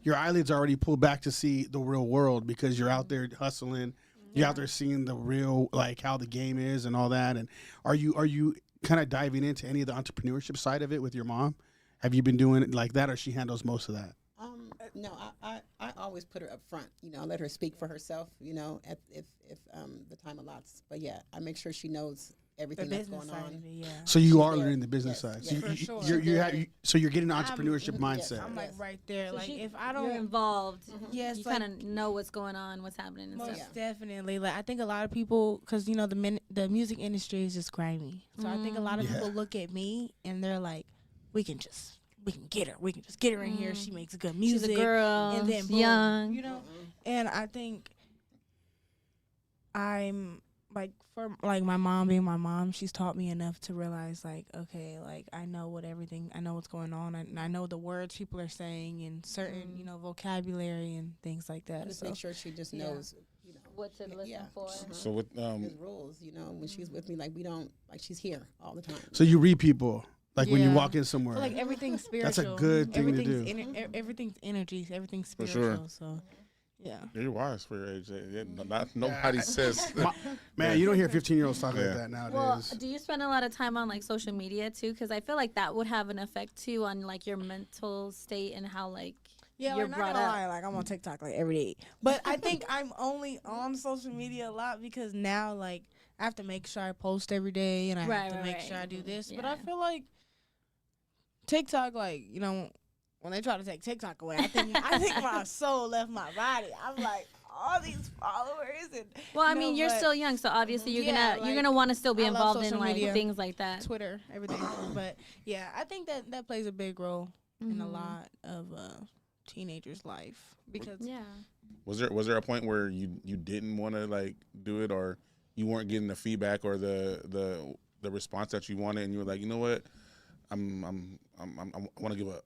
your eyelids are already pulled back to see the real world because you're out there hustling. You're out there seeing the real, like how the game is and all that. And are you kind of diving into any of the entrepreneurship side of it with your mom? Have you been doing it like that, or she handles most of that? No, I always put her up front, let her speak for herself, if the time allots. But yeah, I make sure she knows everything that's going on. So you are learning the business side. So yes. For sure. So you're getting an entrepreneurship mindset. I'm like right there. So Like if I you're don't, involved, yes, you like, kind of know what's going on, what's happening, and most stuff. definitely. Like I think a lot of people, because the music industry is just grimy. So I think a lot of people look at me and they're like, we can get her. We can just get her in here. She makes good music. She's a girl. And then boom, young. And I think I'm like, for like my mom being my mom, she's taught me enough to realize like, okay, like I know what's going on, and I know the words people are saying and certain vocabulary and things like that. Just make sure she just knows What to listen for. So with his rules, when she's with me, like we don't, like she's here all the time. So you read people. Like when you Yeah. walk in somewhere. So like everything's spiritual. That's a good thing to do. Everything's energy. Everything's For spiritual. sure. So, yeah. you're wise for your age. Nobody says. Man, you don't hear 15-year-olds talking like Yeah. that nowadays. Well, do you spend a lot of time on like social media too? Because I feel like that would have an effect too on like your mental state and how like Yeah, you're like, not brought gonna up. lie, like I'm on TikTok like every day. But I think I'm only on social media a lot because now like I have to make sure I post every day and I have to make sure I do this. But I feel like TikTok, like, when they try to take TikTok away, I think my soul left my body. I'm like, all these followers and Well, I mean, you're still young, so obviously you're gonna want to still be I love involved in social like media. things like that. Twitter, everything. But yeah, I think that plays a big role in a lot of teenagers' life because Was there a point where you didn't want to like do it, or you weren't getting the feedback or the response that you wanted, and you were like, you know what, I want to give up.